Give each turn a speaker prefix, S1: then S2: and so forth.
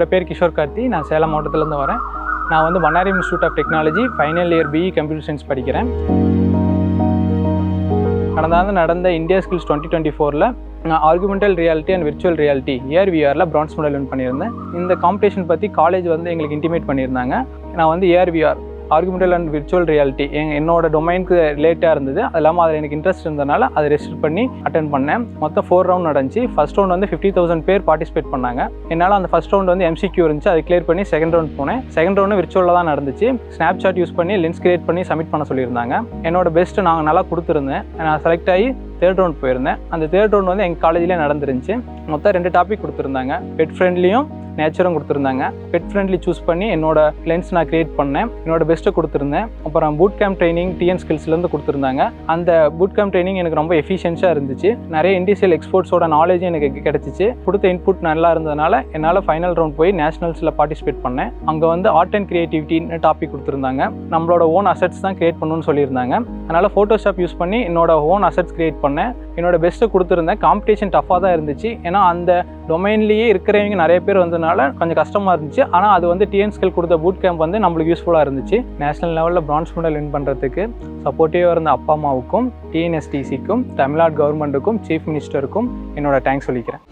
S1: என்னோடய பேர் கிஷோர் கார்த்தி. நான் சேலம் மாவட்டத்துலேருந்து வரேன். நான் வந்து Mannari institute of technology final year BE computer science படிக்கிறேன். கடந்த ஆண்டு நடந்த இந்தியா ஸ்கில்ஸ் 2024 நான் augmented reality and virtual reality ஏஆர்விஆரில் பிரான்ஸ் மெடல் வின் பண்ணியிருந்தேன். இந்த காம்படிஷன் பற்றி காலேஜ் வந்து எங்களுக்கு இன்டிமேட் பண்ணியிருந்தாங்க. நான் வந்து ஏஆர்விஆர் ஆர்குமெண்டல் அண்ட் விர்ச்சுவல் ரியாலிட்டி என்னோட டொமைனுக்கு ரிலேட்டாக இருந்தது. அது இல்லாமல் அதில் எனக்கு இன்ட்ரெஸ்ட் இருந்ததுனால அதை ரெஜிஸ்டர் பண்ணி அட்டென்ட் பண்ணேன். மொத்தம் 4 ரவுண்ட் நடந்துச்சு. ஃபர்ஸ்ட் ரவுண்ட் வந்து 50,000 பேர் பார்ட்டிசிபேட் பண்ணாங்க. என்னால் அந்த ஃபர்ஸ்ட் ரவுண்ட் வந்து MCQ இருந்துச்சு, அதை கிளியர் பண்ணி செகண்ட் ரவுண்ட் போனேன். செகண்ட் ரவுண்டு விர்ச்சுவலில் தான் நடந்துச்சு. ஸ்னாப்சாட் யூஸ் பண்ணி லென்ஸ் கிரியேட் பண்ணி சப்மிட் பண்ண சொல்லியிருந்தாங்க. என்னோட பெஸ்ட்டு நாங்கள் நல்லா கொடுத்துருந்தேன். நான் செலக்ட் ஆகி தேர்ட் ரவுண்ட் போயிருந்தேன். அந்த தேர்ட் ரவுண்ட் வந்து எங்கள் காலேஜிலே நடந்துருந்துச்சு. மொத்தம் 2 டாபிக் கொடுத்துருந்தாங்க. பெட் ஃப்ரெண்ட்லியும் நேச்சரும் கொடுத்துருந்தாங்க. பெட் ஃப்ரெண்ட்லி சூஸ் பண்ணி என்னோட லென்ஸ் நான் கிரியேட் பண்ணேன். என்னோட பெஸ்ட்டை கொடுத்துருந்தேன். அப்புறம் பூட் கேம்ப் ட்ரைனிங் டிஎன் ஸ்கில்ஸ்லேருந்து கொடுத்துருந்தாங்க. அந்த பூட் கேம்ப் ட்ரைனிங் எனக்கு ரொம்ப எஃபிஷியன்ஸாக இருந்துச்சு. நிறைய இண்டஸ்ட்ரியல் எக்ஸ்போர்ட்ஸோட நாலேஜும் எனக்கு கிடச்சிச்சு. கொடுத்த இன்புட் நல்லா இருந்ததுனால என்னால் ஃபைனல் ரவுண்ட் போய் நேஷனல்ஸில் பார்ட்டிசிபேட் பண்ணேன். அங்கே வந்து ஆர்ட் அண்ட் கிரியேட்டிவிட்டின்னு டாபிக் கொடுத்துருந்தாங்க. நம்மளோட ஓன் அசெட்ஸ் தான் கிரியேட் பண்ணணும்னு சொல்லியிருந்தாங்க. அதனால் ஃபோட்டோஷாப் யூஸ் பண்ணி என்னோட ஓன் அசெட்ஸ் கிரியேட் பண்ணேன். என்னோட பெஸ்ட்டை கொடுத்துருந்தேன். காம்படிஷன் டஃப்பாக தான் இருந்துச்சு. ஏன்னா அந்த டொமைன்லேயே இருக்கிறவங்க நிறைய பேர் வந்ததுனால கொஞ்சம் கஷ்டமாக இருந்துச்சு. ஆனால் அது வந்து டிஎன் ஸ்கில் கொடுத்த பூட் கேம்ப் வந்து நம்மளுக்கு யூஸ்ஃபுல்லாக இருந்துச்சு. நேஷனல் லெவலில் பிரான்ஸ் மெடல் வின் பண்ணுறதுக்கு சப்போர்ட்டிவாக இருந்த அப்பா அம்மாவுக்கும், டிஎன்எஸ்டிசிக்கும், தமிழ்நாடு கவர்மெண்ட்டுக்கும், சீஃப் மினிஸ்டருக்கும் என்னோட தேங்க்ஸ் சொல்லிக்கிறேன்.